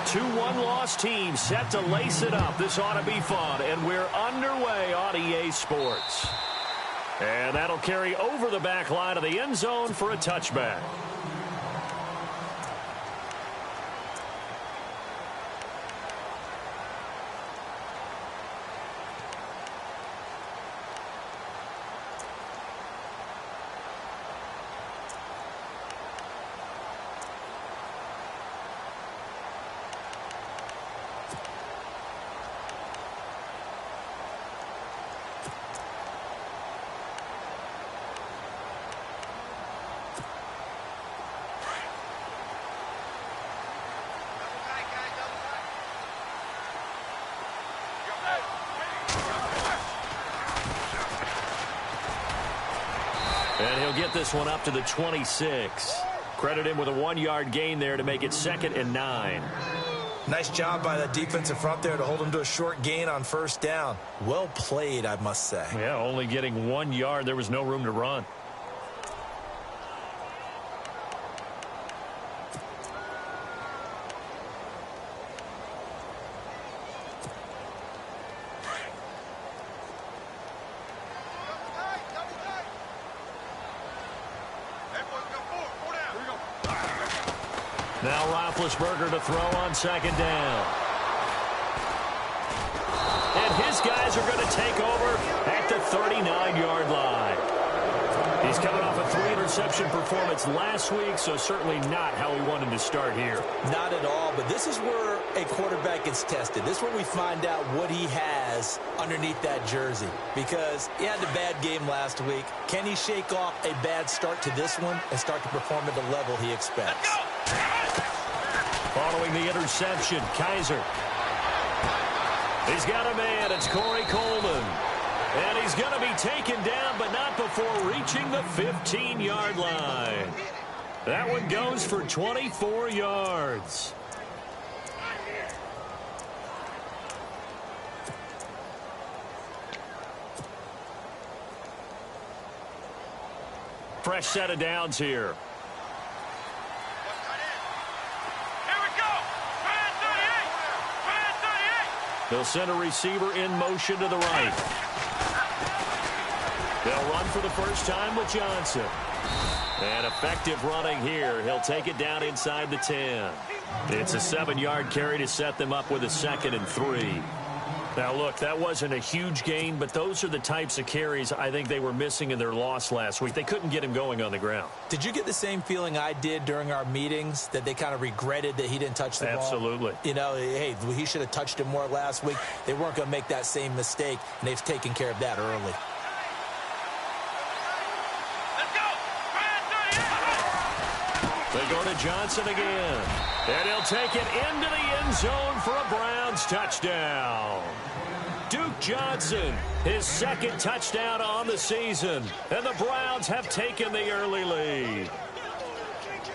Two one-loss teams set to lace it up. This ought to be fun, and we're underway on EA Sports. And that'll carry over the back line of the end zone for a touchback. And he'll get this one up to the 26. Credit him with a 1-yard gain there to make it 2nd and 9. Nice job by that defensive front there to hold him to a short gain on first down. Well played, I must say. Yeah, only getting 1 yard. There was no room to run. Now Roethlisberger to throw on 2nd down. And his guys are going to take over at the 39-yard line. He's coming off a 3-interception performance last week, so certainly not how he wanted to start here. Not at all, but this is where a quarterback gets tested. This is where we find out what he has underneath that jersey, because he had a bad game last week. Can he shake off a bad start to this one and start to perform at the level he expects? Following the interception, Kaiser. He's got a man. It's Corey Coleman. And he's going to be taken down, but not before reaching the 15-yard line. That one goes for 24 yards. Fresh set of downs here. They'll send a receiver in motion to the right. They'll run for the first time with Johnson. And effective running here. He'll take it down inside the 10. It's a 7-yard carry to set them up with a 2nd and 3. Now, look, that wasn't a huge gain, but those are the types of carries I think they were missing in their loss last week. They couldn't get him going on the ground. Did you get the same feeling I did during our meetings, that they kind of regretted that he didn't touch the ball? Absolutely. You know, hey, he should have touched it more last week. They weren't going to make that same mistake, and they've taken care of that early. They go to Johnson again. And he'll take it into the end zone for a Browns touchdown. Duke Johnson, his 2nd touchdown on the season. And the Browns have taken the early lead.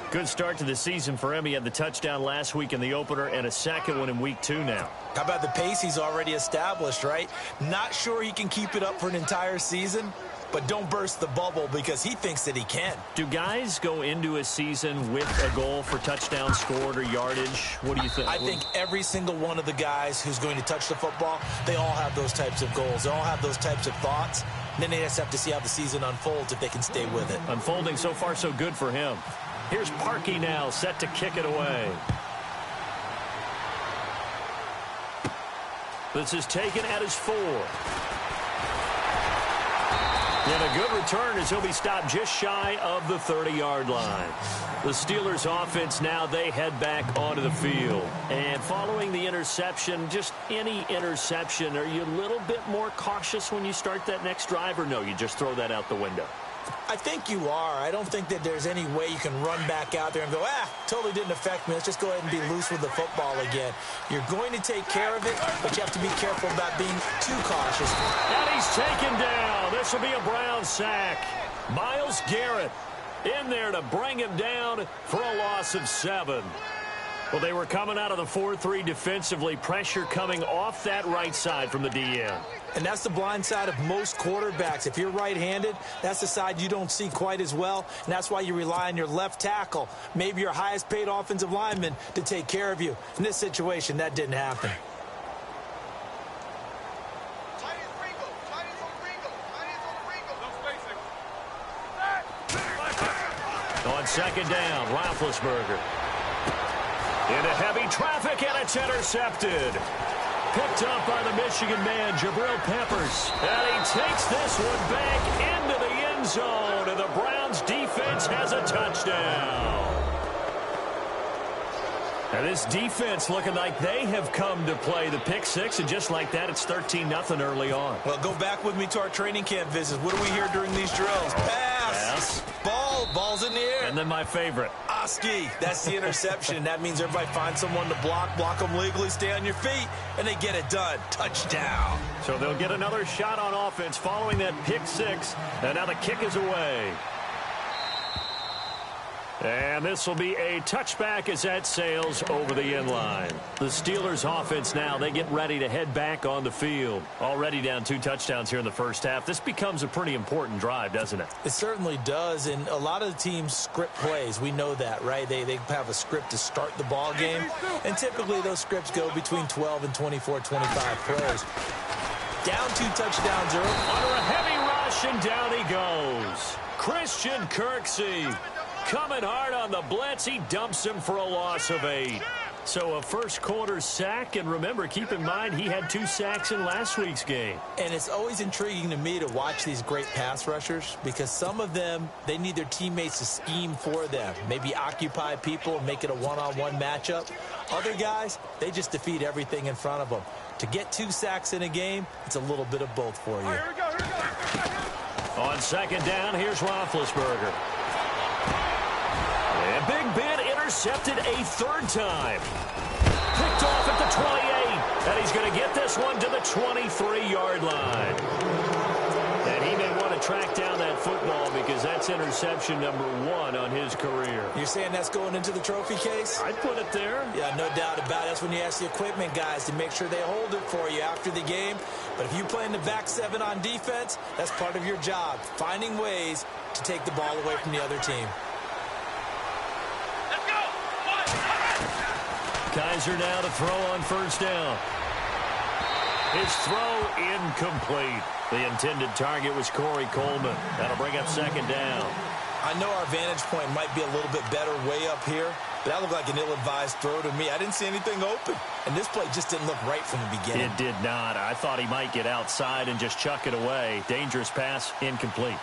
Good start to the season for him. He had the touchdown last week in the opener and a 2nd one in week 2 now. How about the pace he's already established, right? Not sure he can keep it up for an entire season, but don't burst the bubble because he thinks that he can. Do guys go into a season with a goal for touchdown scored or yardage? What do you think? I think every single one of the guys who's going to touch the football, they all have those types of goals. They all have those types of thoughts. And then they just have to see how the season unfolds if they can stay with it. Unfolding so far so good for him. Here's Parkey now, set to kick it away. This is taken at his 4. And a good return as he'll be stopped just shy of the 30-yard line. The Steelers offense now, they head back onto the field. And following the interception, just any interception, are you a little bit more cautious when you start that next drive, or no, you just throw that out the window? I think you are. I don't think that there's any way you can run back out there and go, totally didn't affect me. Let's just go ahead and be loose with the football again. You're going to take care of it, but you have to be careful about being too cautious. And he's taken down. This will be a Brown sack. Myles Garrett in there to bring him down for a loss of 7. Well, they were coming out of the 4-3 defensively. Pressure coming off that right side from the DN. And that's the blind side of most quarterbacks. If you're right-handed, that's the side you don't see quite as well, and that's why you rely on your left tackle, maybe your highest-paid offensive lineman, to take care of you. In this situation, that didn't happen. On second down, Roethlisberger. Into heavy traffic, and it's intercepted. Picked up by the Michigan man, Jabril Peppers. And he takes this one back into the end zone, and the Browns defense has a touchdown. And this defense looking like they have come to play the pick six, and just like that, it's 13-0 early on. Well, go back with me to our training camp visits. What do we hear during these drills? Pass. Ball's in the air. And then my favorite. Oski. That's the interception. That means everybody finds someone to block them legally, stay on your feet, and they get it done. Touchdown. So they'll get another shot on offense following that pick six, and now the kick is away. And this will be a touchback as that sails over the end line. The Steelers offense now, they get ready to head back on the field. Already down 2 touchdowns here in the first half. This becomes a pretty important drive, doesn't it? It certainly does, and a lot of the teams script plays. We know that, right? They have a script to start the ball game, and typically those scripts go between 12 and 24, 25 plays. Down 2 touchdowns early. Under a heavy rush, and down he goes. Christian Kirksey. Coming hard on the blitz, he dumps him for a loss of 8. So a first quarter sack, and remember, keep in mind, he had 2 sacks in last week's game. And it's always intriguing to me to watch these great pass rushers, because some of them, they need their teammates to scheme for them. Maybe occupy people and make it a one-on-one matchup. Other guys, they just defeat everything in front of them. To get 2 sacks in a game, it's a little bit of both for you. Here we go. On second down, here's Roethlisberger. And Big Ben intercepted a 3rd time. Picked off at the 28. And he's going to get this one to the 23-yard line. And he may want to track down that football because that's interception number 1 on his career. You're saying that's going into the trophy case? I'd put it there. Yeah, no doubt about it. That's when you ask the equipment guys to make sure they hold it for you after the game. But if you play in the back 7 on defense, that's part of your job, finding ways to take the ball away from the other team. Kaiser now to throw on first down. His throw incomplete. The intended target was Corey Coleman. That'll bring up second down. I know our vantage point might be a little bit better way up here, but that looked like an ill-advised throw to me. I didn't see anything open, and this play just didn't look right from the beginning. It did not. I thought he might get outside and just chuck it away. Dangerous pass, incomplete.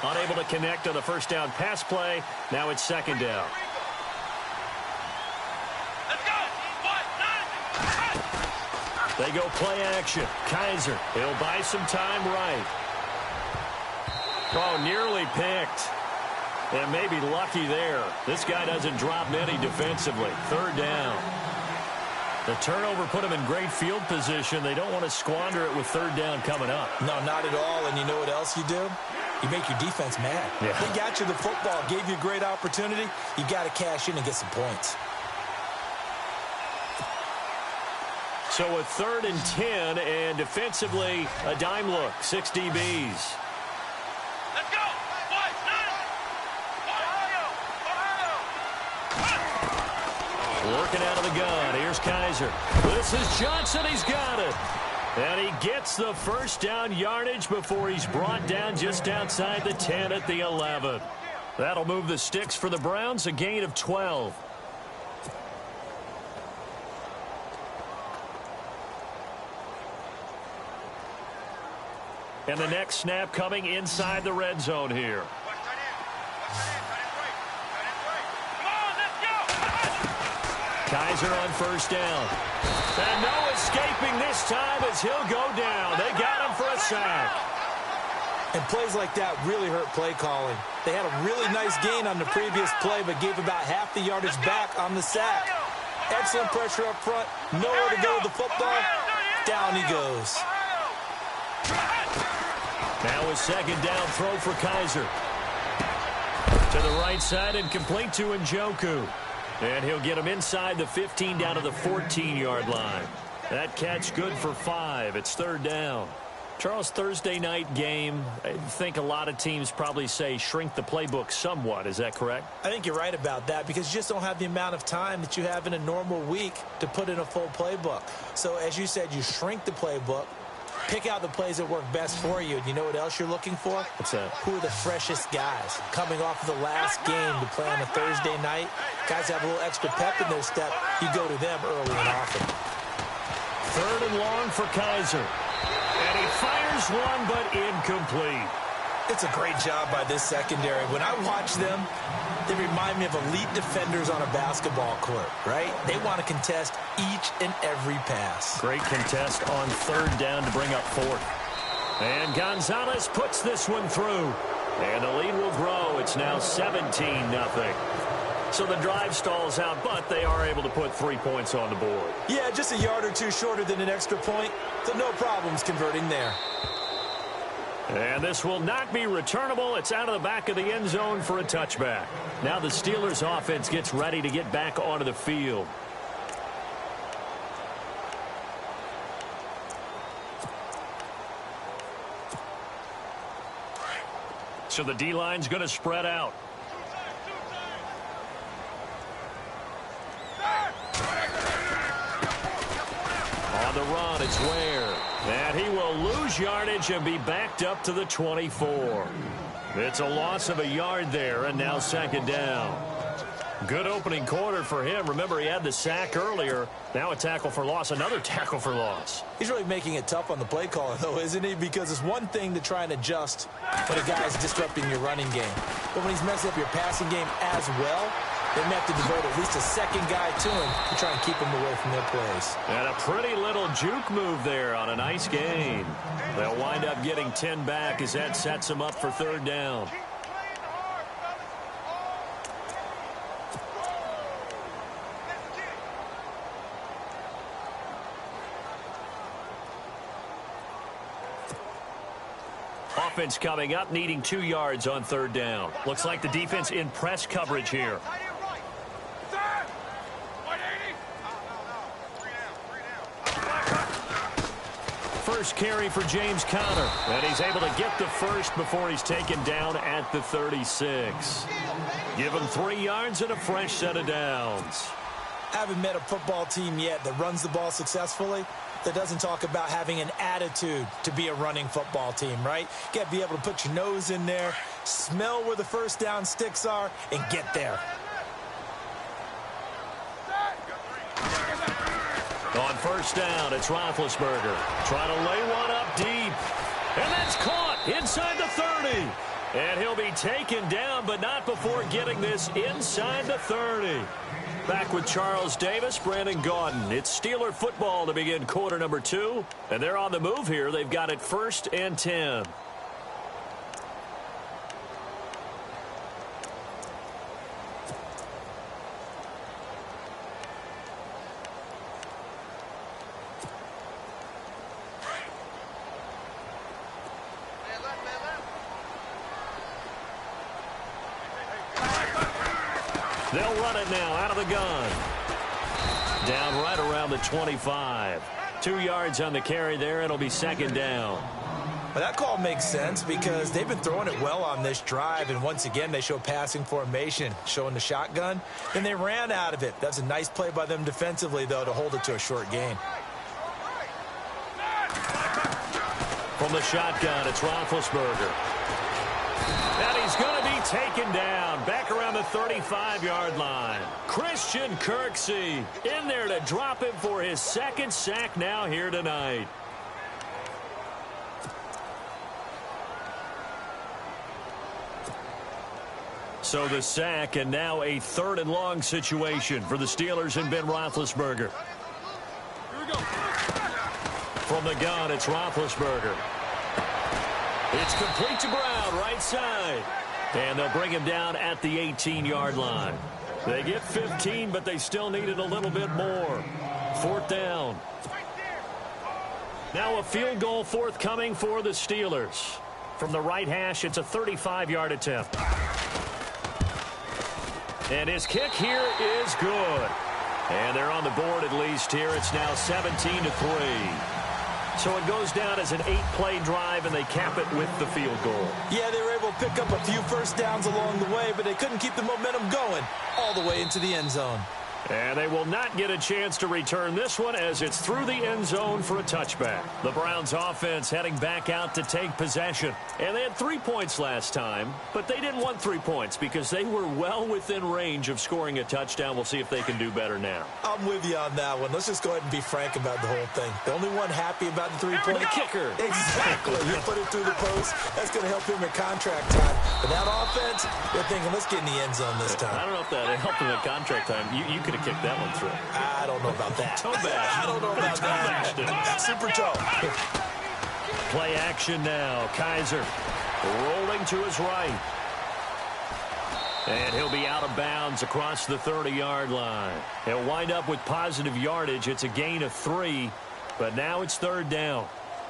Unable to connect on the first down pass play. Now it's second down. They go play action. Kaiser, he'll buy some time right. Oh, nearly picked. And maybe lucky there. This guy doesn't drop many defensively. 3rd down. The turnover put him in great field position. They don't want to squander it with 3rd down coming up. No, not at all. And you know what else you do? You make your defense mad. Yeah. They got you the football, gave you a great opportunity. You got to cash in and get some points. So a 3rd and 10, and defensively, a dime look. 6 DBs. Let's go. Working out of the gun. Here's Kaiser. This is Johnson. He's got it. And he gets the first down yardage before he's brought down just outside the 10 at the 11. That'll move the sticks for the Browns, a gain of 12. And the next snap coming inside the red zone here. Kaiser on first down. And no escaping this time as he'll go down. They got him for a sack. And plays like that really hurt play calling. They had a really nice gain on the previous play, but gave about half the yardage back on the sack. Excellent pressure up front. Nowhere to go with the football. Down he goes. Now a second down throw for Kaiser. To the right side and complete to Njoku. And he'll get him inside the 15 down to the 14-yard line. That catch good for 5. It's third down. Charles, Thursday night game, I think a lot of teams probably say shrink the playbook somewhat. Is that correct? I think you're right about that because you just don't have the amount of time that you have in a normal week to put in a full playbook. So as you said, you shrink the playbook, pick out the plays that work best for you. And you know what else you're looking for? What's that? Who are the freshest guys? Coming off of the last game to play on a Thursday night, guys have a little extra pep in their step. You go to them early and often. Third and long for Kaiser. And he fires one, but incomplete. It's a great job by this secondary. When I watch them, they remind me of elite defenders on a basketball court, right? They want to contest each and every pass. Great contest on third down to bring up fourth. And Gonzalez puts this one through. And the lead will grow. It's now 17-0. So the drive stalls out, but they are able to put 3 points on the board. Yeah, just a yard or two shorter than an extra point, so no problems converting there. And this will not be returnable. It's out of the back of the end zone for a touchback. Now the Steelers offense gets ready to get back onto the field. So the D-line's going to spread out. On the run, it's Ware. And he will lose yardage and be backed up to the 24. It's a loss of a yard there, and now second down. Good opening quarter for him. Remember, he had the sack earlier. Now a tackle for loss, another tackle for loss. He's really making it tough on the play caller, though, isn't he? Because it's one thing to try and adjust when a guy's disrupting your running game. But when he's messing up your passing game as well, they may have to devote at least a second guy to him to try and keep him away from their plays. And a pretty little juke move there on a nice gain. They'll wind up getting 10 back as that sets them up for third down. Offense coming up, needing 2 yards on third down. Looks like the defense in press coverage here. First carry for James Conner, and he's able to get the first before he's taken down at the 36. Give him 3 yards and a fresh set of downs. Haven't met a football team yet that runs the ball successfully that doesn't talk about having an attitude to be a running football team, right? You got to be able to put your nose in there, smell where the first down sticks are, and get there. On first down, it's Roethlisberger trying to lay one up deep. And that's caught inside the 30. And he'll be taken down, but not before getting this inside the 30. Back with Charles Davis, Brandon Gaudin. It's Steeler football to begin quarter number 2. And they're on the move here. They've got it 1st and 10. They'll run it now out of the gun. Down right around the 25. 2 yards on the carry there. It'll be second down. Well, that call makes sense because they've been throwing it well on this drive, and once again they show passing formation, showing the shotgun, and they ran out of it. That's a nice play by them defensively, though, to hold it to a short gain. From the shotgun, it's Roethlisberger. And he's going to be taken down back around the 35-yard line. Christian Kirksey in there to drop him for his second sack now here tonight. So the sack, and now a 3rd and long situation for the Steelers and Ben Roethlisberger. Here we go. From the gun, it's Roethlisberger. It's complete to Brown, right side. And they'll bring him down at the 18-yard line. They get 15, but they still needed a little bit more. 4th down. Now a field goal forthcoming for the Steelers. From the right hash, it's a 35-yard attempt. And his kick here is good. And they're on the board at least here. It's now 17-3. So it goes down as an 8-play drive, and they cap it with the field goal. Yeah, they were able to pick up a few first downs along the way, but they couldn't keep the momentum going all the way into the end zone. And they will not get a chance to return this one as it's through the end zone for a touchback. The Browns offense heading back out to take possession. And they had 3 points last time, but they didn't want 3 points because they were well within range of scoring a touchdown. We'll see if they can do better now. I'm with you on that one. Let's just go ahead and be frank about the whole thing. The only one happy about the three-point kicker. Exactly. He put it through the post. That's going to help him in contract time. But that offense, they're thinking, let's get in the end zone this time. I don't know if that helped him in contract time. You could have kicked that one through. I don't know about that. Toe bash. I don't know about that. Super toe. Play action now. Kaiser rolling to his right. And he'll be out of bounds across the 30-yard line. He'll wind up with positive yardage. It's a gain of 3, but now it's third down.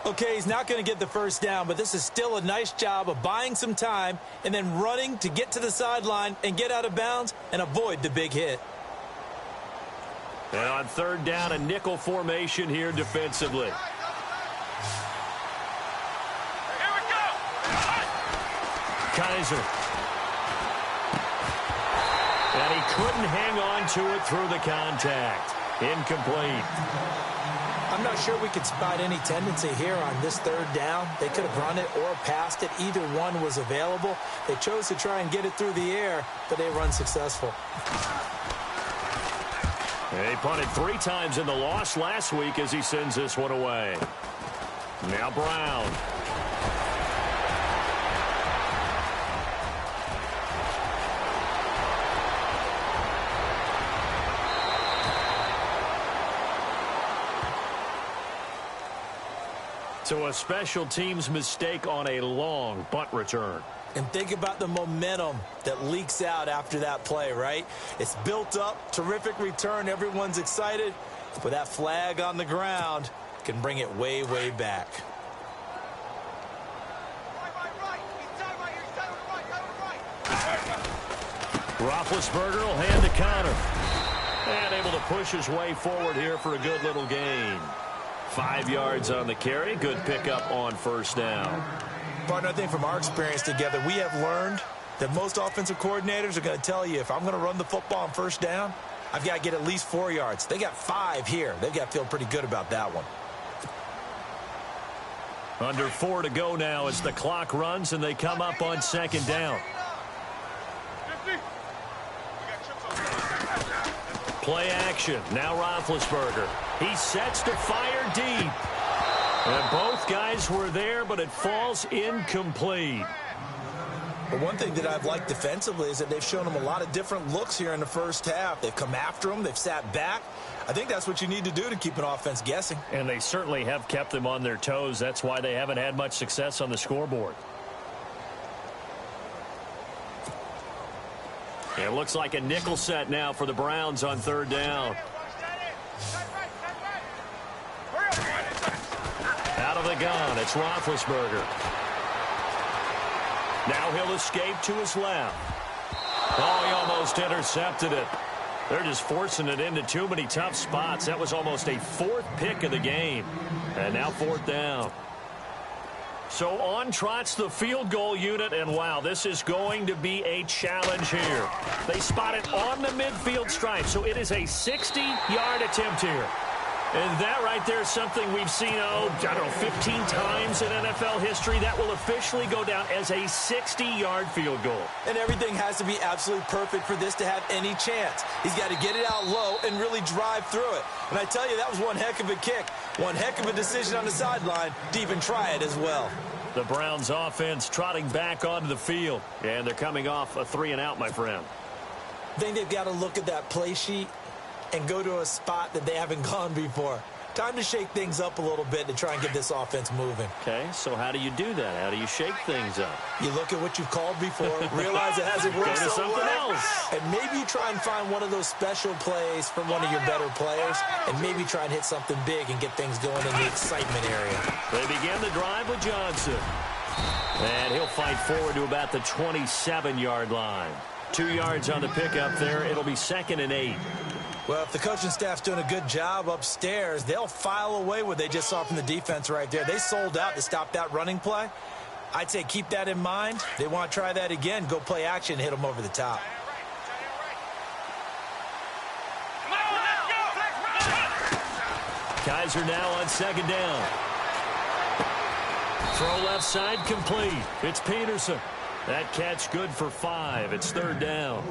Okay, he's not going to get the first down, but this is still a nice job of buying some time and then running to get to the sideline and get out of bounds and avoid the big hit. And on third down, a nickel formation here defensively. Here we go. Kaiser. And he couldn't hang on to it through the contact. Incomplete. I'm not sure we could spot any tendency here on this third down. They could have run it or passed it. Either one was available. They chose to try and get it through the air, but they were unsuccessful. He punted 3 times in the loss last week as he sends this one away. Now Brown. So a special teams mistake on a long punt return. And think about the momentum that leaks out after that play, right? It's built up, terrific return, everyone's excited. But that flag on the ground can bring it way, way back. Roethlisberger will hand the counter. And able to push his way forward here for a good little gain. 5 yards on the carry. Good pickup on first down. Partner, I think from our experience together, we have learned that most offensive coordinators are going to tell you, if I'm going to run the football on first down, I've got to get at least 4 yards. They got 5 here. They've got to feel pretty good about that one. Under 4 to go now as the clock runs and they come up on second down. Play action. Now Roethlisberger. He sets to fire deep. And both guys were there, but it falls incomplete. But one thing that I've liked defensively is that they've shown him a lot of different looks here in the first half. They've come after him. They've sat back. I think that's what you need to do to keep an offense guessing. And they certainly have kept them on their toes. That's why they haven't had much success on the scoreboard. It looks like a nickel set now for the Browns on third down. Out of the gun, it's Roethlisberger. Now he'll escape to his left. Oh, he almost intercepted it. They're just forcing it into too many tough spots. That was almost a 4th pick of the game. And now 4th down. So on trots the field goal unit, and wow, this is going to be a challenge here. They spot it on the midfield stripe, so it is a 60-yard attempt here. And that right there is something we've seen, I don't know, 15 times in NFL history. That will officially go down as a 60-yard field goal. And everything has to be absolutely perfect for this to have any chance. He's got to get it out low and really drive through it. And I tell you, that was one heck of a kick. One heck of a decision on the sideline to even try it as well. The Browns offense trotting back onto the field. And they're coming off a 3-and-out, my friend. I think they've got to look at that play sheet and go to a spot that they haven't gone before. Time to shake things up a little bit to try and get this offense moving. Okay, so how do you do that? How do you shake things up? You look at what you've called before, realize it hasn't worked so something well, else. and maybe you try and find one of those special plays from one of your better players, and maybe try and hit something big and get things going in the excitement area. They begin the drive with Johnson. And he'll fight forward to about the 27-yard line. 2 yards on the pickup there. It'll be 2nd and 8. Well, if the coaching staff's doing a good job upstairs, they'll file away what they just saw from the defense right there. They sold out to stop that running play. I'd say keep that in mind. They want to try that again. Go play action, hit them over the top. Kaiser now on 2nd down. Throw left side complete. It's Peterson. That catch good for 5. It's 3rd down.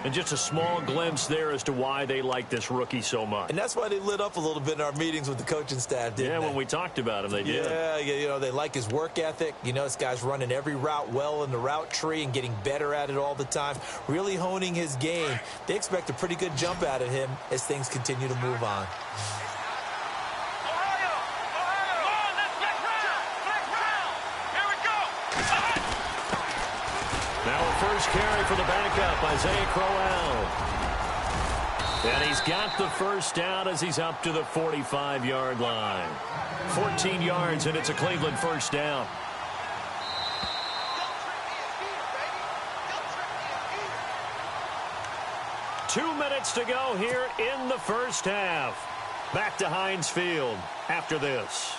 And just a small glimpse there as to why they like this rookie so much. And that's why they lit up a little bit in our meetings with the coaching staff, didn't they? When we talked about him, they did. Yeah, they like his work ethic. This guy's running every route well in the route tree and getting better at it all the time, really honing his game. They expect a pretty good jump out of him as things continue to move on. First carry for the backup, Isaiah Crowell. And he's got the first down as he's up to the 45-yard line. 14 yards, and it's a Cleveland first down. Two minutes to go here in the first half. Back to Heinz Field after this.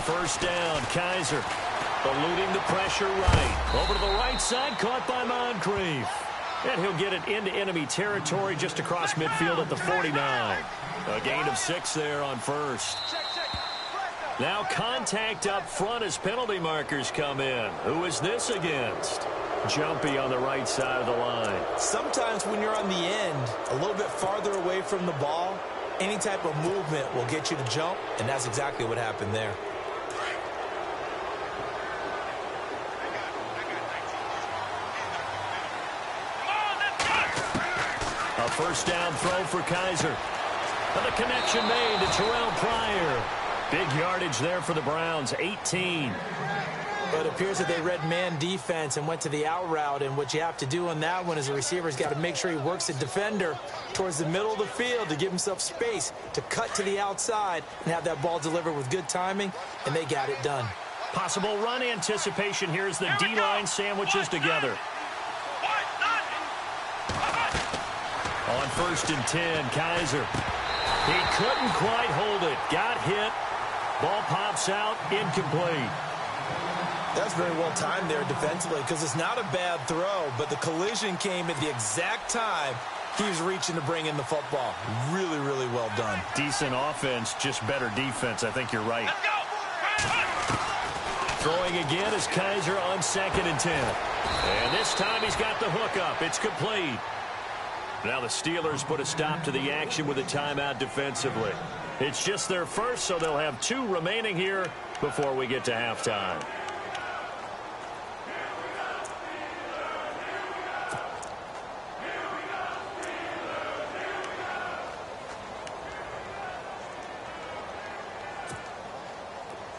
First down, Kaiser eluding the pressure right. Over to the right side, caught by Moncrief. And he'll get it into enemy territory just across midfield at the 49. A gain of 6 there on first. Now contact up front as penalty markers come in. Who is this against? Jumpy on the right side of the line. Sometimes when you're on the end, a little bit farther away from the ball, any type of movement will get you to jump, and that's exactly what happened there. First down throw for Kaiser. And the connection made to Terrell Pryor. Big yardage there for the Browns, 18. But it appears that they read man defense and went to the out route. And what you have to do on that one is the receiver's got to make sure he works the defender towards the middle of the field to give himself space to cut to the outside and have that ball delivered with good timing, and they got it done. Possible run anticipation here as the D-line sandwiches together. On 1st and 10, Kaiser. He couldn't quite hold it. Got hit. Ball pops out, incomplete. That's very well timed there defensively because it's not a bad throw, but the collision came at the exact time he was reaching to bring in the football. Really, really well done. Decent offense, just better defense. I think you're right. Throwing again is Kaiser on 2nd and 10. And this time he's got the hook up. It's complete. Now the Steelers put a stop to the action with a timeout defensively. It's just their first, so they'll have 2 remaining here before we get to halftime.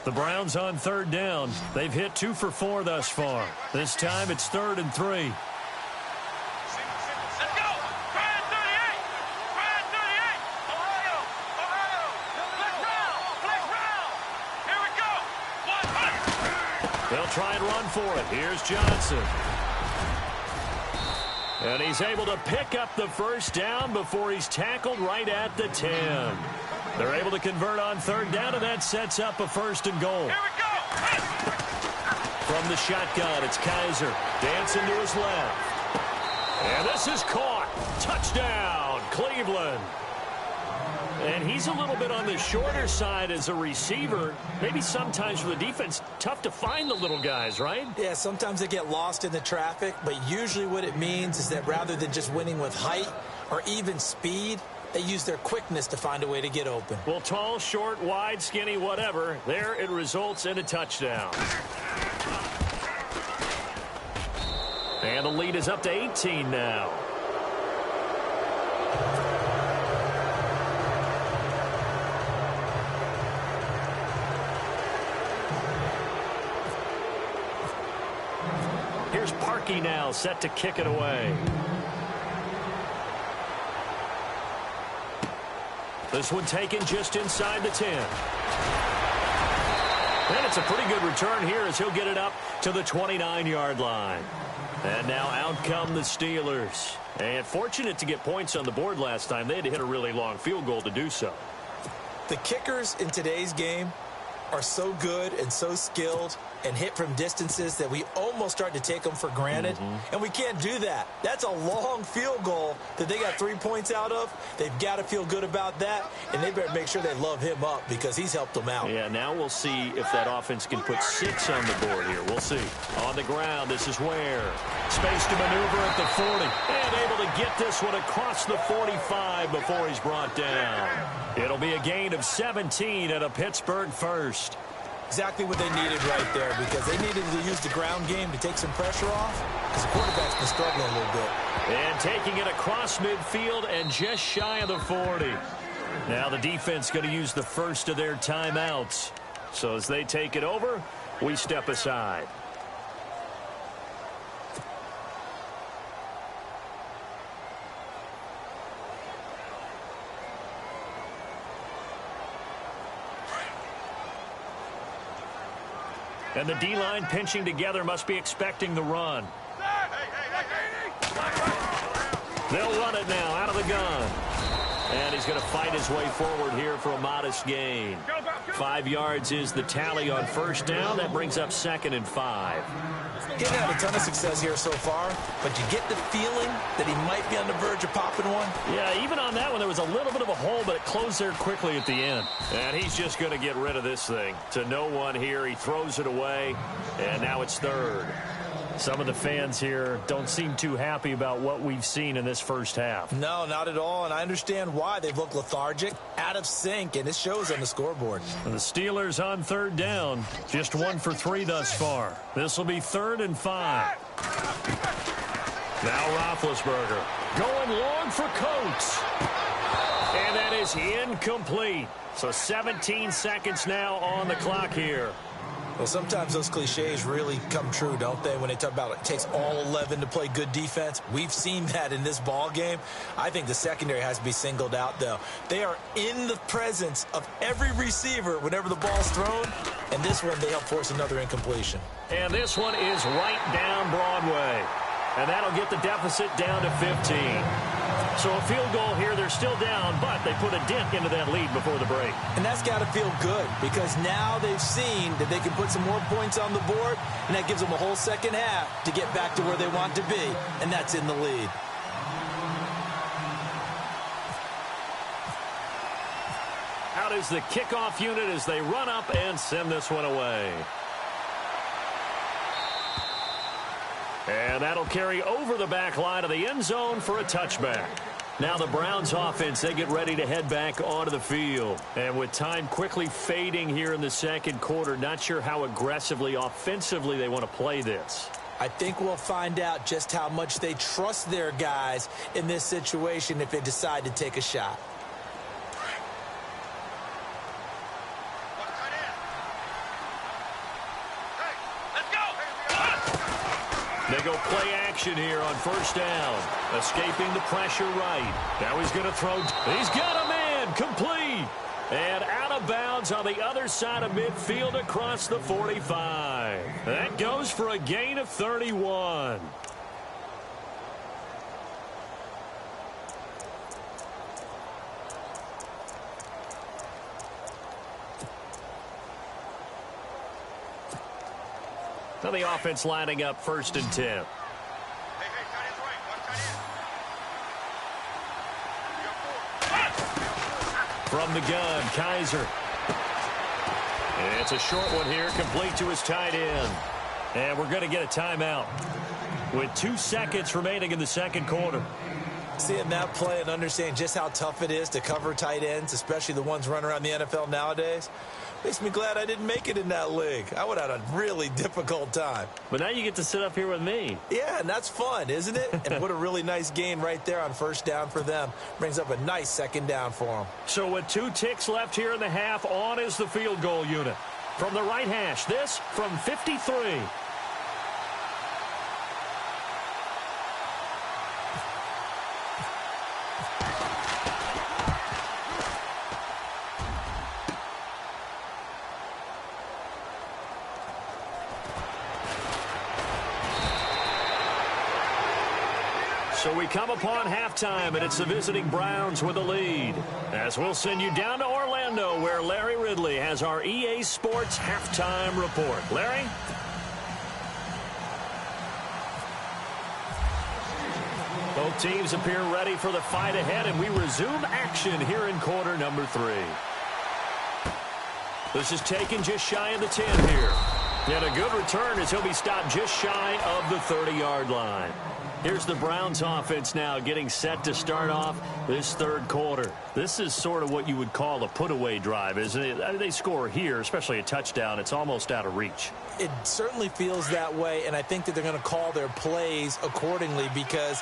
The Browns on 3rd down. They've hit 2 for 4 thus far. This time it's 3rd and 3. They'll try and run for it. Here's Johnson. And he's able to pick up the first down before he's tackled right at the 10. They're able to convert on 3rd down, and that sets up a 1st and goal. Here we go. From the shotgun, it's Kaiser. Dancing to his left. And this is caught. Touchdown, Cleveland. And he's a little bit on the shorter side as a receiver. Maybe sometimes for the defense, tough to find the little guys, right? Yeah, sometimes they get lost in the traffic, but usually what it means is that rather than just winning with height or even speed, they use their quickness to find a way to get open. Well, tall, short, wide, skinny, whatever, there it results in a touchdown. And the lead is up to 18 now. Here's Parkey now, set to kick it away. This one taken just inside the 10. And it's a pretty good return here as he'll get it up to the 29-yard line. And now out come the Steelers. And fortunate to get points on the board last time. They had to hit a really long field goal to do so. The kickers in today's game are so good and so skilled and hit from distances that we almost start to take them for granted. And we can't do that. That's a long field goal that they got 3 points out of. They've got to feel good about that, and they better make sure they love him up because he's helped them out. Yeah, now we'll see if that offense can put 6 on the board here. We'll see. On the ground, this is Ware. Space to maneuver at the 40. And able to get this one across the 45 before he's brought down. It'll be a gain of 17 at a Pittsburgh first. Exactly what they needed right there because they needed to use the ground game to take some pressure off because the quarterback's been struggling a little bit. And taking it across midfield and just shy of the 40. Now the defense going to use the first of their timeouts. So as they take it over, we step aside. And the D-line pinching together must be expecting the run. They'll run it now out of the gun. And he's going to fight his way forward here for a modest gain. 5 yards is the tally on first down. That brings up 2nd and 5. He's had a ton of success here so far, but you get the feeling that he might be on the verge of popping one. Yeah, even on that one, there was a little bit of a hole, but it closed there quickly at the end. And he's just going to get rid of this thing. To no one here, he throws it away, and now it's 3rd. Some of the fans here don't seem too happy about what we've seen in this first half. No, not at all, and I understand why. They've looked lethargic, out of sync, and it shows on the scoreboard. And the Steelers on 3rd down, just 1 for 3 thus far. This will be 3rd and 5. Now Roethlisberger going long for Coates. And that is incomplete. So 17 seconds now on the clock here. Well, sometimes those cliches really come true, don't they, when they talk about it takes all 11 to play good defense. We've seen that in this ball game. I think the secondary has to be singled out, though. They are in the presence of every receiver whenever the ball's thrown, and this one they help force another incompletion. And this one is right down Broadway. And that'll get the deficit down to 15. So a field goal here, they're still down, but they put a dent into that lead before the break. And that's got to feel good because now they've seen that they can put some more points on the board, and that gives them a whole second half to get back to where they want to be, and that's in the lead. Out is the kickoff unit as they run up and send this one away. And that'll carry over the back line of the end zone for a touchback. Now the Browns offense, they get ready to head back onto the field. And with time quickly fading here in the second quarter, not sure how aggressively, offensively they want to play this. I think we'll find out just how much they trust their guys in this situation if they decide to take a shot. They go play action here on first down. Escaping the pressure right. Now he's going to throw. He's got a man. Complete. And out of bounds on the other side of midfield across the 45. That goes for a gain of 31. Now the offense lining up 1st and 10. From the gun, Kaiser. And it's a short one here, complete to his tight end. And we're going to get a timeout with 2 seconds remaining in the second quarter. Seeing that play and understanding just how tough it is to cover tight ends, especially the ones running around the NFL nowadays, makes me glad I didn't make it in that league. I would have had a really difficult time. But now you get to sit up here with me. Yeah, and that's fun, isn't it? And what a really nice gain right there on first down for them. Brings up a nice second down for them. So with 2 ticks left here in the half, on is the field goal unit. From the right hash, this from 53. So we come upon halftime, and it's the visiting Browns with a lead. As we'll send you down to Orlando, where Larry Ridley has our EA Sports halftime report. Larry? Both teams appear ready for the fight ahead, and we resume action here in quarter number 3. This is taken just shy of the 10 here. And a good return as he'll be stopped just shy of the 30-yard line. Here's the Browns offense now getting set to start off this third quarter. This is sort of what you would call a put-away drive, isn't it? They score here, especially a touchdown. It's almost out of reach. It certainly feels that way, and I think that they're going to call their plays accordingly because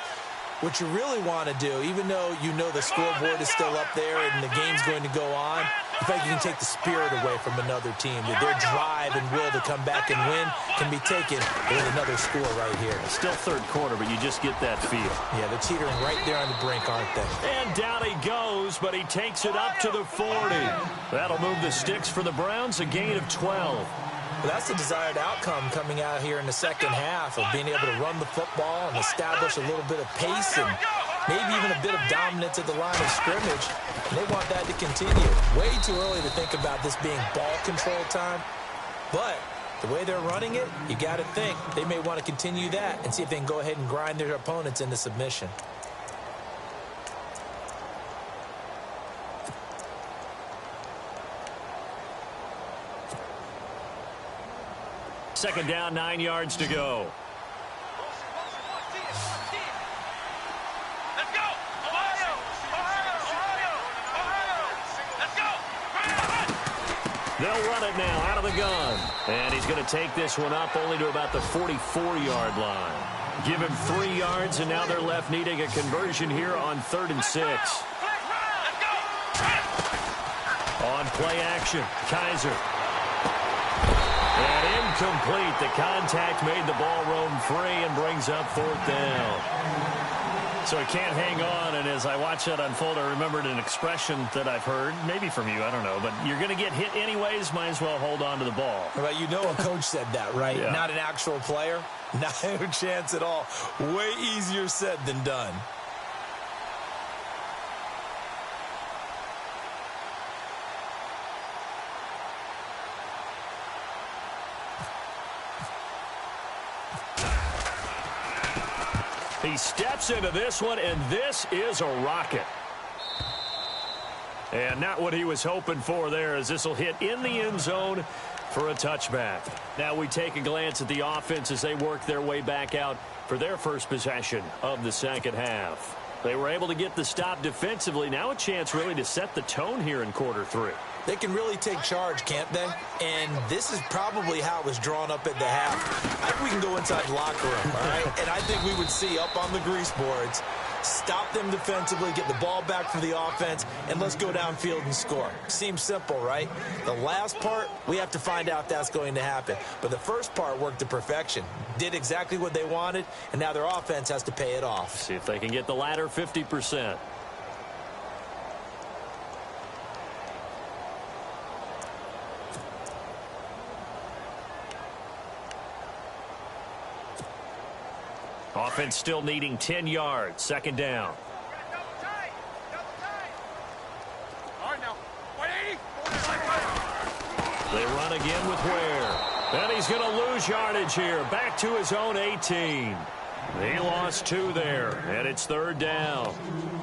what you really want to do, even though you know the scoreboard is still up there and the game's going to go on, I think you can take the spirit away from another team. That their drive and will to come back and win can be taken with another score right here. Still third quarter, but you just get that feel. Yeah, they're teetering right there on the brink, aren't they? And down he goes, but he takes it up to the 40. That'll move the sticks for the Browns, a gain of 12. Well, that's the desired outcome coming out here in the second half of being able to run the football and establish a little bit of pace and maybe even a bit of dominance at the line of scrimmage. And they want that to continue. Way too early to think about this being ball control time. But the way they're running it, you got to think they may want to continue that and see if they can go ahead and grind their opponents into submission. Second down, 9 yards to go. Let's go! Ohio! Ohio! Ohio! Let's go! They'll run it now out of the gun. And he's going to take this one up only to about the 44-yard line. Give him 3 yards, and now they're left needing a conversion here on 3rd and 6. On play action, Kaiser. And incomplete. The contact made the ball roam free and brings up 4th down. So he can't hang on, and as I watch that unfold, I remembered an expression that I've heard, maybe from you, I don't know, but you're going to get hit anyways, might as well hold on to the ball. Well, you know a coach said that, right? Yeah. Not an actual player. No chance at all. Way easier said than done. He steps into this one, and this is a rocket. And not what he was hoping for there, as this will hit in the end zone for a touchback. Now we take a glance at the offense as they work their way back out for their first possession of the second half. They were able to get the stop defensively. Now a chance really to set the tone here in quarter 3. They can really take charge, can't they? And this is probably how it was drawn up at the half. I think we can go inside the locker room, all right? And I think we would see up on the grease boards, stop them defensively, get the ball back for the offense, and let's go downfield and score. Seems simple, right? The last part, we have to find out if that's going to happen. But the first part worked to perfection. Did exactly what they wanted, and now their offense has to pay it off. See if they can get the latter 50%. Offense still needing 10 yards. Second down. They run again with Ware. And he's going to lose yardage here. Back to his own 18. He lost 2 there, and it's 3rd down.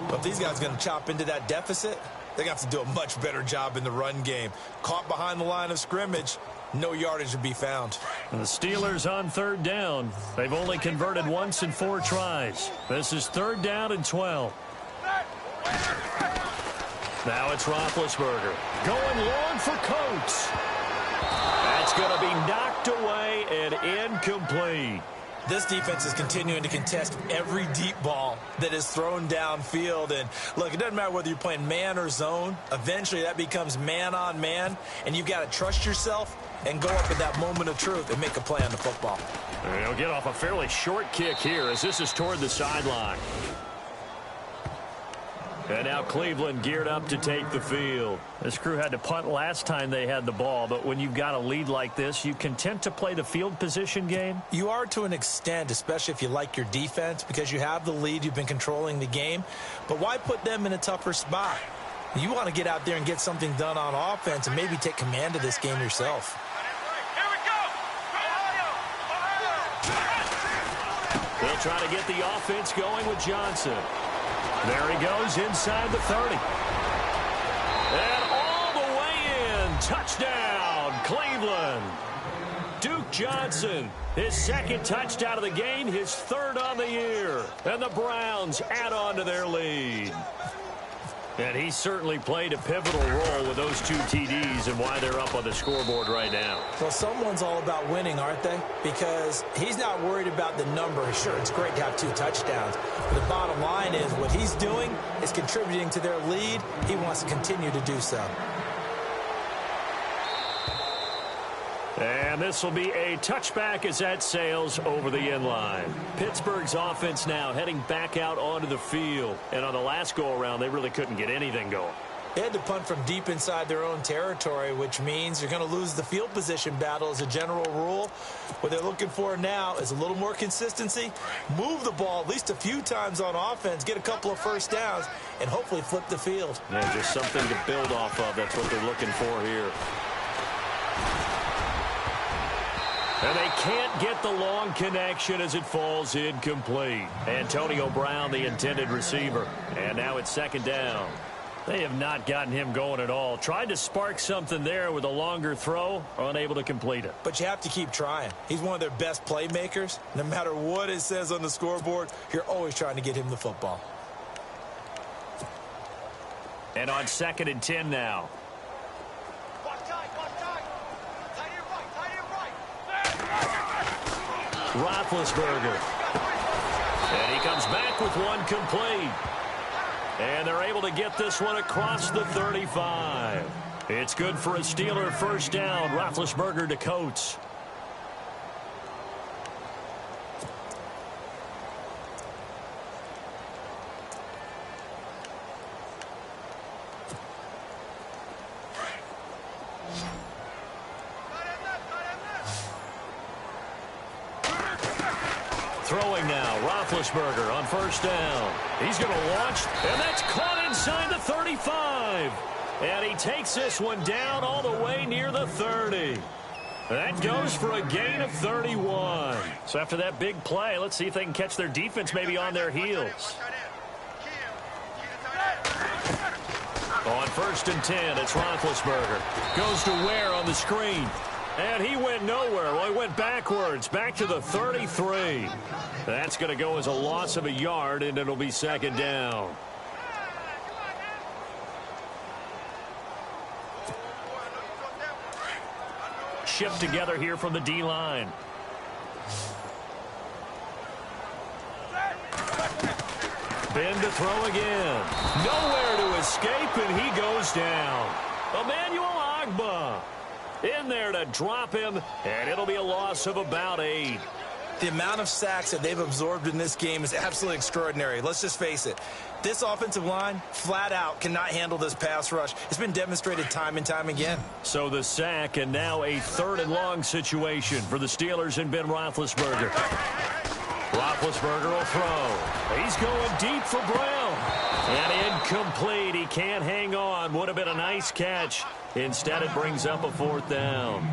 But if these guys are going to chop into that deficit, they're going to have to do a much better job in the run game. Caught behind the line of scrimmage, no yardage to be found. And the Steelers on 3rd down. They've only converted once in 4 tries. This is 3rd down and 12. Now it's Roethlisberger going long for Coates. That's going to be knocked away and incomplete. This defense is continuing to contest every deep ball that is thrown downfield. And, look, it doesn't matter whether you're playing man or zone. Eventually, that becomes man-on-man, and you've got to trust yourself and go up at that moment of truth and make a play on the football. And he'll get off a fairly short kick here as this is toward the sideline. And now Cleveland geared up to take the field. This crew had to punt last time they had the ball, but when you've got a lead like this, you content to play the field position game? You are to an extent, especially if you like your defense, because you have the lead, you've been controlling the game. But why put them in a tougher spot? You want to get out there and get something done on offense and maybe take command of this game yourself. Here we go. They'll try to get the offense going with Johnson. There he goes inside the 30. And all the way in. Touchdown, Cleveland. Duke Johnson, his second touchdown of the game, his third on the year. And the Browns add on to their lead. And he certainly played a pivotal role with those 2 TDs and why they're up on the scoreboard right now. Well, someone's all about winning, aren't they? Because he's not worried about the number. Sure, it's great to have 2 touchdowns. But the bottom line is what he's doing is contributing to their lead. He wants to continue to do so. And this will be a touchback as that sails over the end line. Pittsburgh's offense now heading back out onto the field. And on the last go-around, they really couldn't get anything going. They had to punt from deep inside their own territory, which means you're going to lose the field position battle as a general rule. What they're looking for now is a little more consistency, move the ball at least a few times on offense, get a couple of first downs, and hopefully flip the field. Yeah, just something to build off of. That's what they're looking for here. And they can't get the long connection as it falls incomplete. Antonio Brown, the intended receiver. And now it's second down. They have not gotten him going at all. Tried to spark something there with a longer throw, unable to complete it. But you have to keep trying. He's one of their best playmakers. No matter what it says on the scoreboard, you're always trying to get him the football. And on 2nd and 10 now. Roethlisberger. And he comes back with one complete. And they're able to get this one across the 35. It's good for a Steeler first down. Roethlisberger to Coates. Throwing now, Roethlisberger on first down. He's going to launch, and that's caught inside the 35. And he takes this one down all the way near the 30. That goes for a gain of 31. So after that big play, let's see if they can catch their defense maybe on their heels. On 1st and 10, it's Roethlisberger. Goes to Ware on the screen. And he went nowhere. Well, he went backwards, back to the 33. That's going to go as a loss of a yard, and it'll be second down. Shift together here from the D-line. Ben to throw again. Nowhere to escape, and he goes down. Emmanuel Ogbah in there to drop him, and it'll be a loss of about 8. The amount of sacks that they've absorbed in this game is absolutely extraordinary. Let's just face it. This offensive line, flat out, cannot handle this pass rush. It's been demonstrated time and time again. So the sack, and now a 3rd and long situation for the Steelers and Ben Roethlisberger. Roethlisberger will throw. He's going deep for Brown. And incomplete. He can't hang on. Would have been a nice catch. Instead, it brings up a 4th down.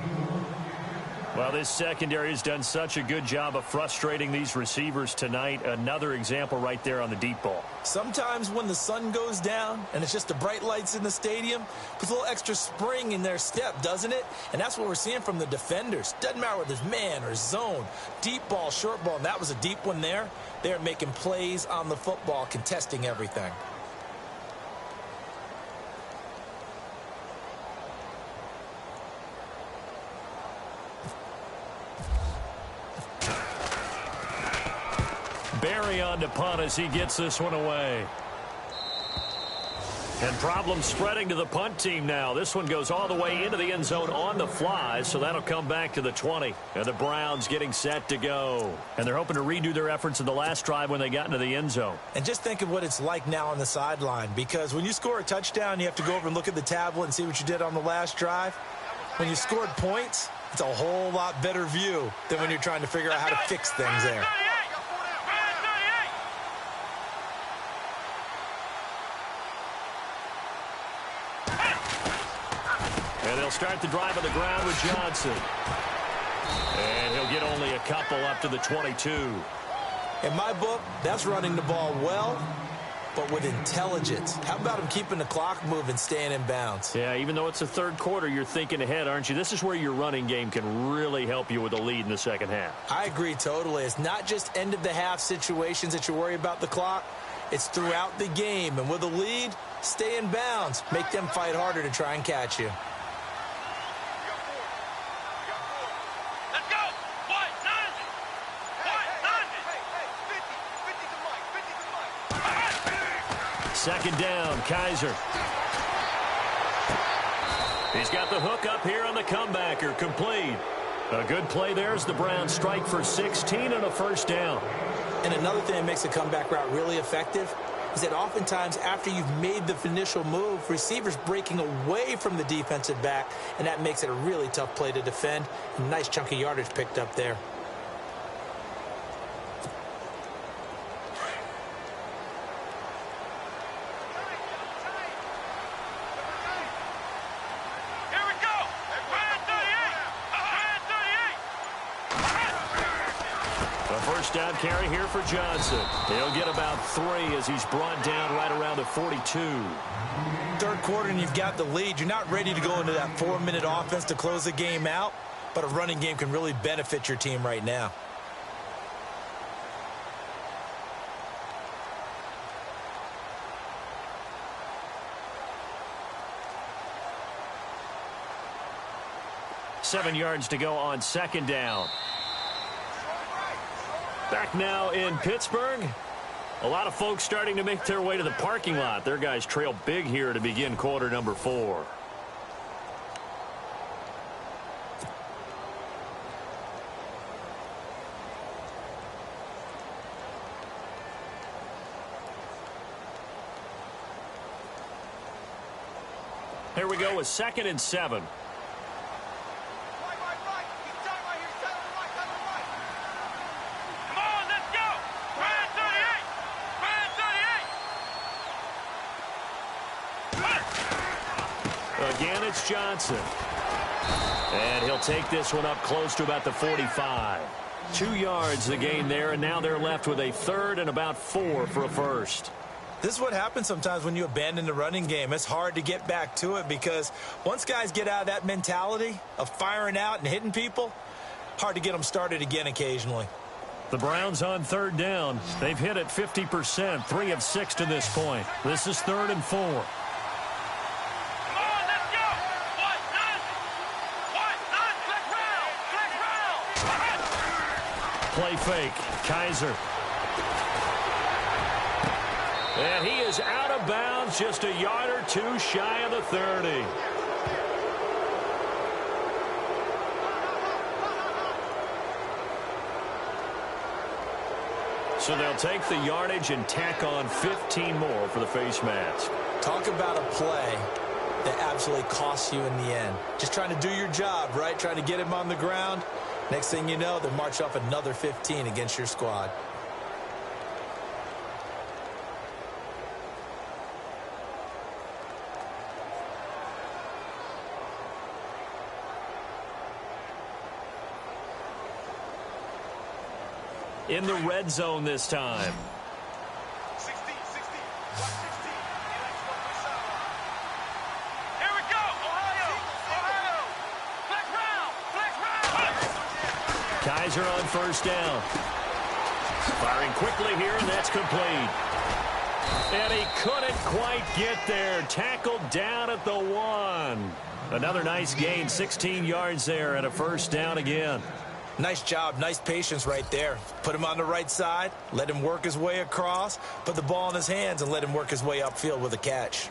Well, this secondary has done such a good job of frustrating these receivers tonight. Another example right there on the deep ball. Sometimes when the sun goes down and it's just the bright lights in the stadium, puts a little extra spring in their step, doesn't it? And that's what we're seeing from the defenders. Doesn't matter whether it's man or zone, deep ball, short ball, and that was a deep one there. They're making plays on the football, contesting everything. Barry on to punt as he gets this one away. And problems spreading to the punt team now. This one goes all the way into the end zone on the fly, so that'll come back to the 20. And the Browns getting set to go. And they're hoping to redo their efforts in the last drive when they got into the end zone. And just think of what it's like now on the sideline, because when you score a touchdown, you have to go over and look at the tablet and see what you did on the last drive. When you scored points, it's a whole lot better view than when you're trying to figure out how to fix things there. And they'll start the drive on the ground with Johnson. And he'll get only a couple up to the 22. In my book, that's running the ball well, but with intelligence. How about him keeping the clock moving, staying in bounds? Yeah, even though it's the third quarter, you're thinking ahead, aren't you? This is where your running game can really help you with a lead in the second half. I agree totally. It's not just end-of-the-half situations that you worry about the clock. It's throughout the game. And with a lead, stay in bounds. Make them fight harder to try and catch you. Second down, Kaiser. He's got the hook up here on the comebacker, complete. A good play there as the Browns strike for 16 and a first down. And another thing that makes a comeback route really effective is that oftentimes after you've made the initial move, receivers breaking away from the defensive back, and that makes it a really tough play to defend. A nice chunk of yardage picked up there. Down carry here for Johnson. He'll get about 3 as he's brought down right around the 42. Third quarter and you've got the lead. You're not ready to go into that 4-minute offense to close the game out, but a running game can really benefit your team right now. Seven yards to go on second down. Back now in Pittsburgh. A lot of folks starting to make their way to the parking lot. Their guys trail big here to begin quarter number 4. Here we go with 2nd and 7. Again, it's Johnson. And he'll take this one up close to about the 45. 2 yards the gain there, and now they're left with a third and about 4 for a first. This is what happens sometimes when you abandon the running game. It's hard to get back to it because once guys get out of that mentality of firing out and hitting people, hard to get them started again occasionally. The Browns on third down. They've hit it 50%, 3 of 6 to this point. This is 3rd and 4. Play fake. Kaiser. And he is out of bounds, just a yard or 2 shy of the 30. So they'll take the yardage and tack on 15 more for the face mask. Talk about a play that absolutely costs you in the end. Just trying to do your job, right? Trying to get him on the ground. Next thing you know, they march off another 15 against your squad. In the red zone this time. 16, 16, 116. Here we go, Ohio, Ohio. Flex round. Kaiser on first down. Firing quickly here, and that's complete. And he couldn't quite get there. Tackled down at the 1. Another nice gain, 16 yards there, and a first down again. Nice job, nice patience right there. Put him on the right side, let him work his way across, put the ball in his hands, and let him work his way upfield with a catch.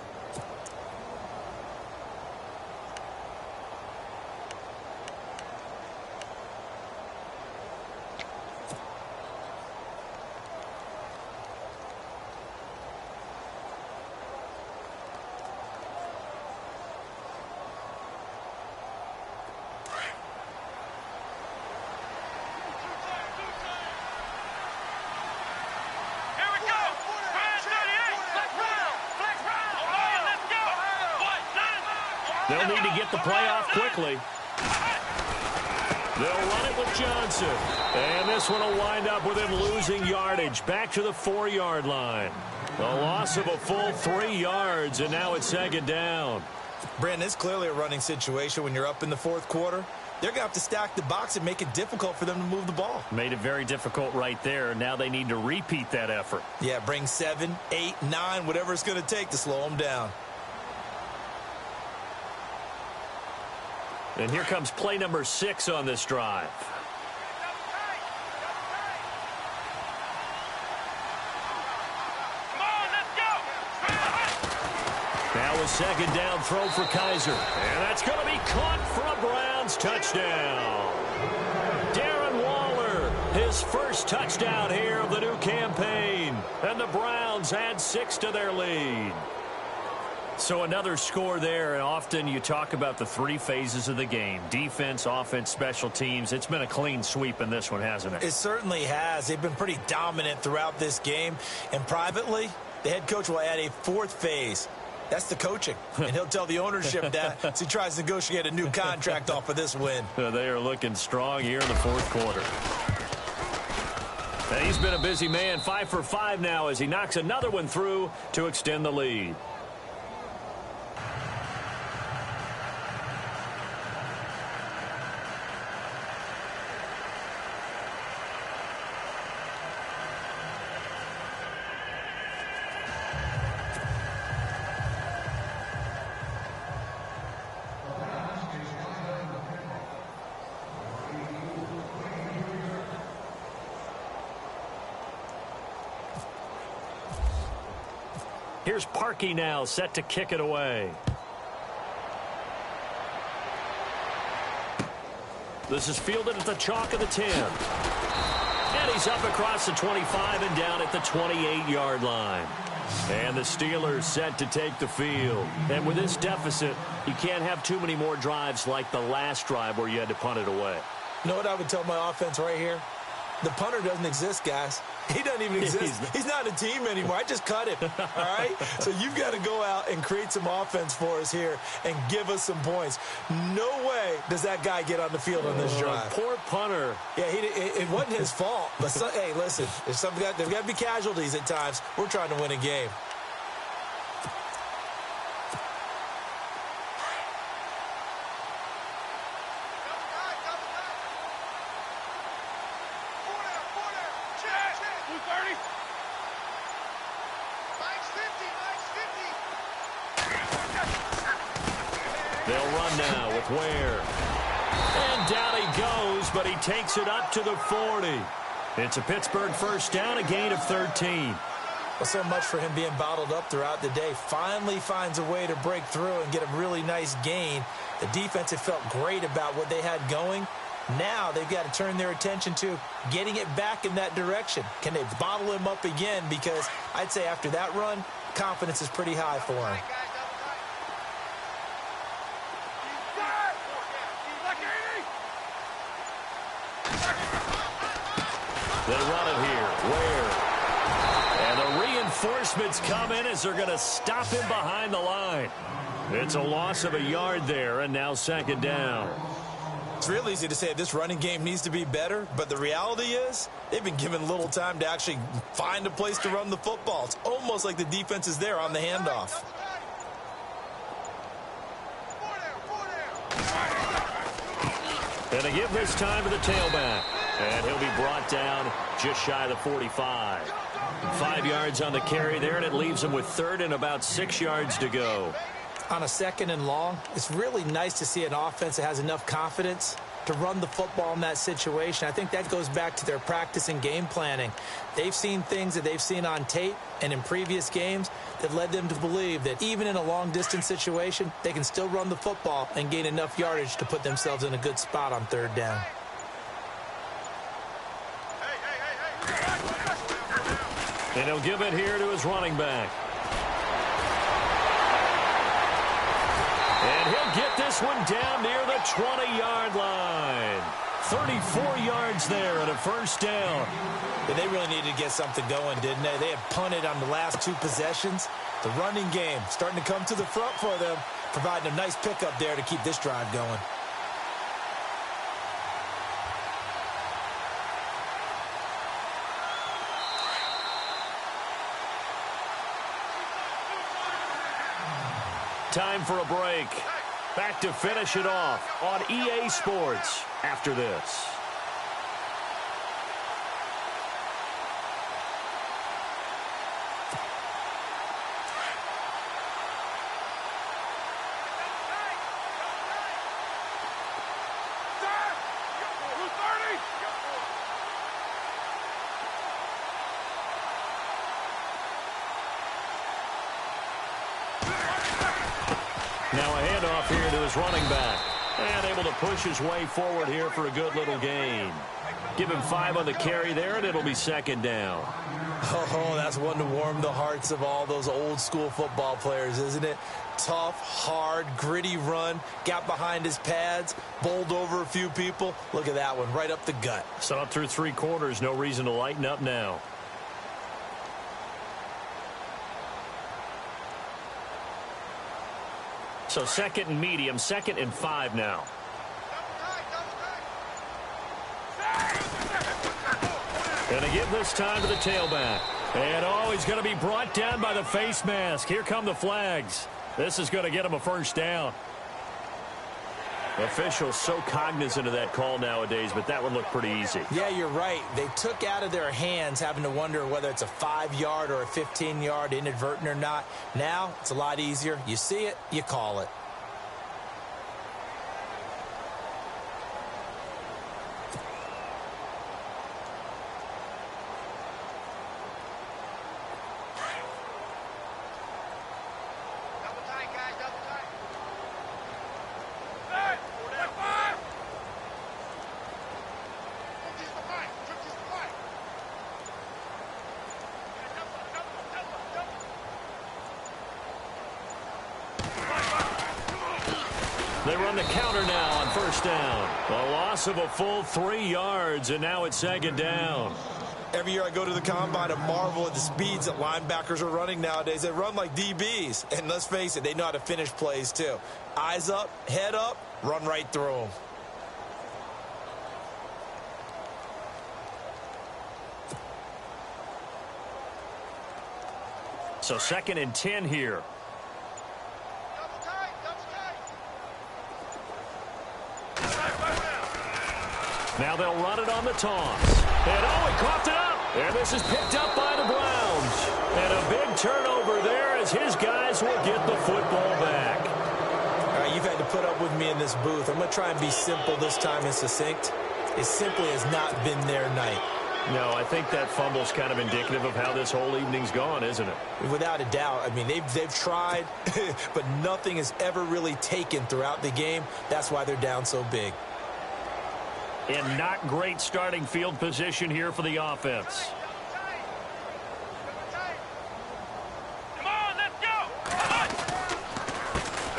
They'll need to get the play off quickly. They'll run it with Johnson. And this one will wind up with him losing yardage back to the 4-yard line. A loss of a full 3 yards, and now it's second down. Brandon, it's clearly a running situation when you're up in the fourth quarter. They're going to have to stack the box and make it difficult for them to move the ball. Made it very difficult right there. Now they need to repeat that effort. Yeah, bring 7, 8, 9, whatever it's going to take to slow them down. And here comes play number 6 on this drive. Come on, let's go. Now a second down throw for Kaiser. And that's going to be caught for a Browns touchdown. Darren Waller, his first touchdown here of the new campaign. And the Browns add 6 to their lead. So another score there, and often you talk about the 3 phases of the game. Defense, offense, special teams. It's been a clean sweep in this one, hasn't it? It certainly has. They've been pretty dominant throughout this game. And privately, the head coach will add a 4th phase. That's the coaching. And he'll tell the ownership that as he tries to negotiate a new contract off of this win. They are looking strong here in the fourth quarter. And he's been a busy man, 5 for 5 now as he knocks another one through to extend the lead. Here's Parkey now, set to kick it away. This is fielded at the chalk of the 10. And he's up across the 25 and down at the 28-yard line. And the Steelers set to take the field. And with this deficit, you can't have too many more drives like the last drive where you had to punt it away. You know what I would tell my offense right here? The punter doesn't exist, guys. He doesn't even exist. He's not a team anymore. I just cut him, all right? So you've got to go out and create some offense for us here and give us some points. No way does that guy get on the field on this drive. Poor punter. Yeah, it wasn't his fault. But, hey, listen, there's got to be casualties at times. We're trying to win a game. They'll run now with Ware. And down he goes, but he takes it up to the 40. It's a Pittsburgh first down, a gain of 13. Well, so much for him being bottled up throughout the day. Finally finds a way to break through and get a really nice gain. The defense had felt great about what they had going. Now they've got to turn their attention to getting it back in that direction. Can they bottle him up again? Because I'd say after that run, confidence is pretty high for him. They run it here. Ware. And the reinforcements come in as they're going to stop him behind the line. It's a loss of a yard there, and now second down. It's real easy to say this running game needs to be better, but the reality is they've been given little time to actually find a place to run the football. It's almost like the defense is there on the handoff. And they give this time to the tailback. And he'll be brought down just shy of the 45. 5 yards on the carry there, and it leaves him with third and about 6 yards to go. On a second and long, it's really nice to see an offense that has enough confidence to run the football in that situation. I think that goes back to their practice and game planning. They've seen things that they've seen on tape and in previous games that led them to believe that even in a long-distance situation, they can still run the football and gain enough yardage to put themselves in a good spot on third down. And he'll give it here to his running back. And he'll get this one down near the 20-yard line. 34 yards there and a first down. Yeah, they really needed to get something going, didn't they? They had punted on the last 2 possessions. The running game starting to come to the front for them. providing a nice pickup there to keep this drive going. Time for a break. Back to finish it off on EA Sports after this. Now a handoff here to his running back. And able to push his way forward here for a good little gain. Give him 5 on the carry there, and it'll be second down. Oh, that's one to warm the hearts of all those old school football players, isn't it? Tough, hard, gritty run. Got behind his pads, bowled over a few people. Look at that one, right up the gut. So up through 3 quarters, no reason to lighten up now. So second and medium, 2nd and 5 now. Gonna give this time to the tailback. And he's going to be brought down by the face mask. Here come the flags. This is going to get him a first down. Officials so cognizant of that call nowadays, but that would look pretty easy. Yeah, you're right. They took out of their hands having to wonder whether it's a 5-yard or a 15-yard inadvertent or not. Now, it's a lot easier. You see it, you call it. They run the counter now on first down. A loss of a full 3 yards, and now it's second down. Every year I go to the combine and marvel at the speeds that linebackers are running nowadays. They run like DBs. And let's face it, they know how to finish plays too. Eyes up, head up, run right through them. So 2nd and 10 here. Now they'll run it on the toss. And he coughed it up. And this is picked up by the Browns. And a big turnover there as his guys will get the football back. All right, you've had to put up with me in this booth. I'm going to try and be simple this time and succinct. It simply has not been their night. No, I think that fumble's kind of indicative of how this whole evening's gone, isn't it? Without a doubt. I mean, they've tried, but nothing has ever really taken throughout the game. That's why they're down so big. And not great starting field position here for the offense. Come on, let's go! Come on!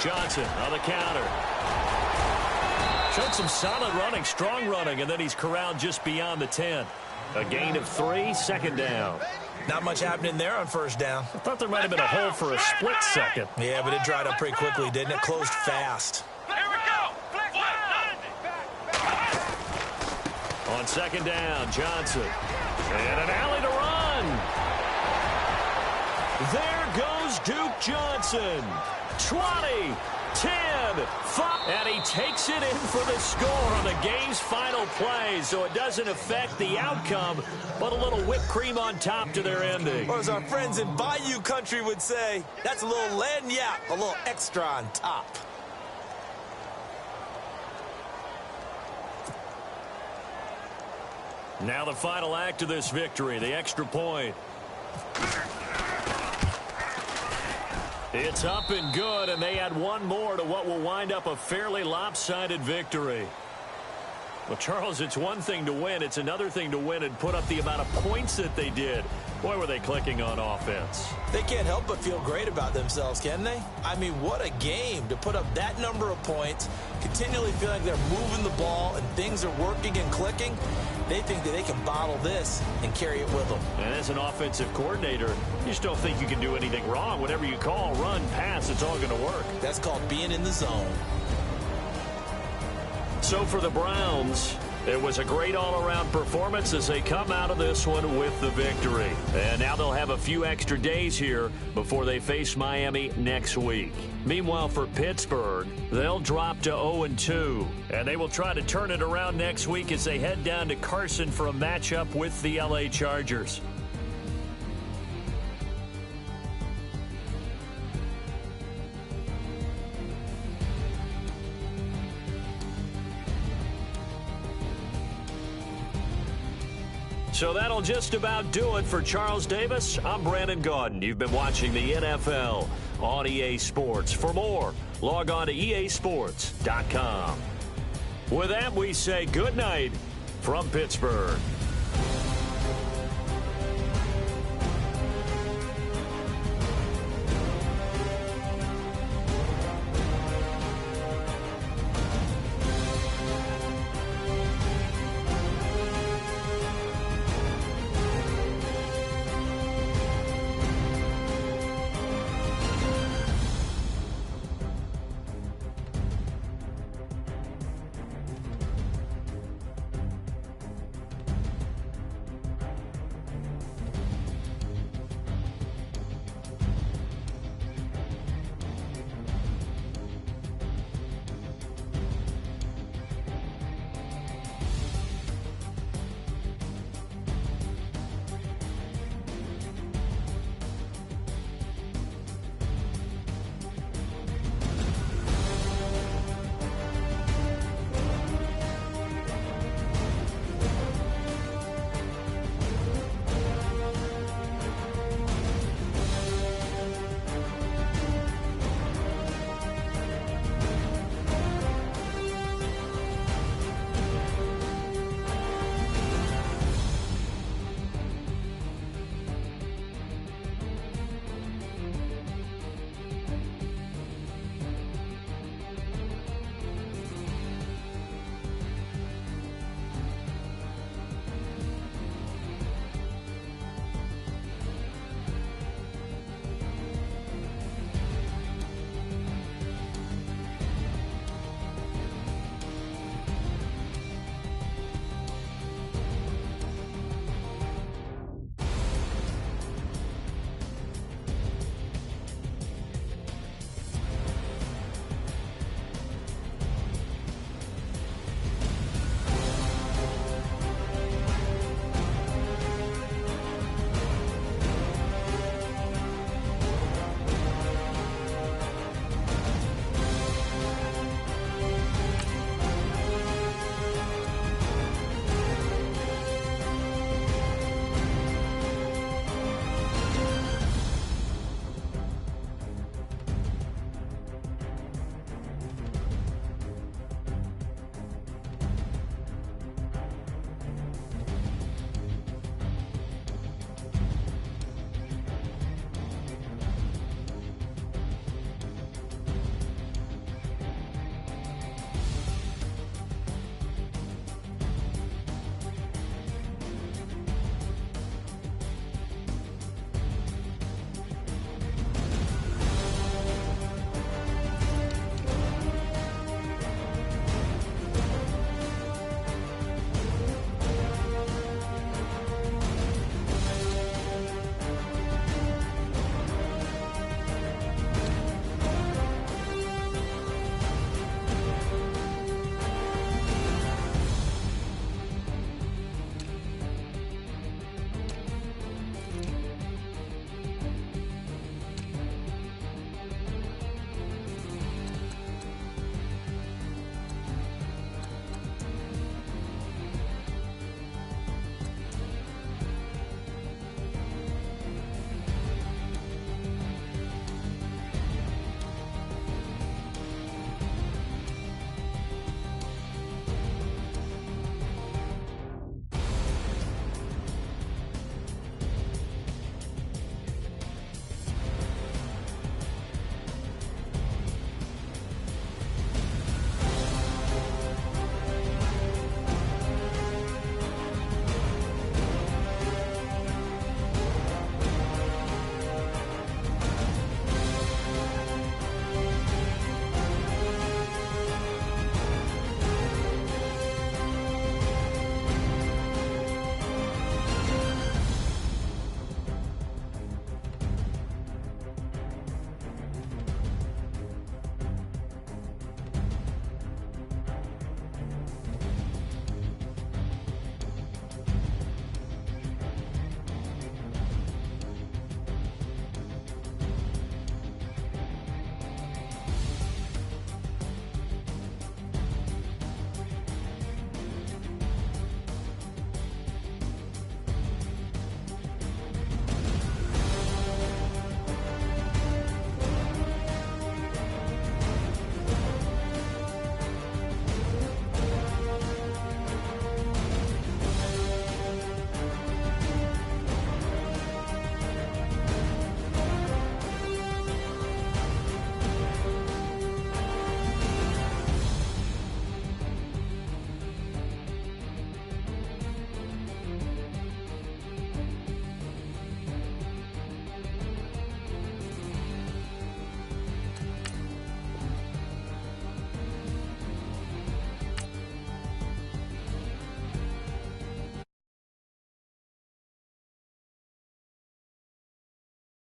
Johnson on the counter. Showed some solid running, strong running, and then he's corralled just beyond the 10. A gain of 3, second down. Not much happening there on first down. I thought there might have been a hole for a split second. Yeah, but it dried up pretty quickly, didn't it? Closed fast. Here we go! On second down, Johnson. And an alley to run. There goes Duke Johnson. 20, 10, 5. And he takes it in for the score on the game's final play. So it doesn't affect the outcome, but a little whipped cream on top to their ending. Or as our friends in Bayou country would say, that's a little lagniappe, a little extra on top. Now the final act of this victory, the extra point. It's up and good, and they add one more to what will wind up a fairly lopsided victory. Well, Charles, it's one thing to win. It's another thing to win and put up the amount of points that they did. Boy, were they clicking on offense. They can't help but feel great about themselves, can they? I mean, what a game to put up that number of points, continually feel like they're moving the ball and things are working and clicking. They think that they can bottle this and carry it with them. And as an offensive coordinator, you just don't think you can do anything wrong. Whatever you call, run, pass, it's all going to work. That's called being in the zone. So for the Browns, it was a great all-around performance as they come out of this one with the victory. And now they'll have a few extra days here before they face Miami next week. Meanwhile, for Pittsburgh, they'll drop to 0-2. And they will try to turn it around next week as they head down to Carson for a matchup with the LA Chargers. So that'll just about do it for Charles Davis. I'm Brandon Gaudin. You've been watching the NFL on EA Sports. For more, log on to easports.com. With that, we say good night from Pittsburgh.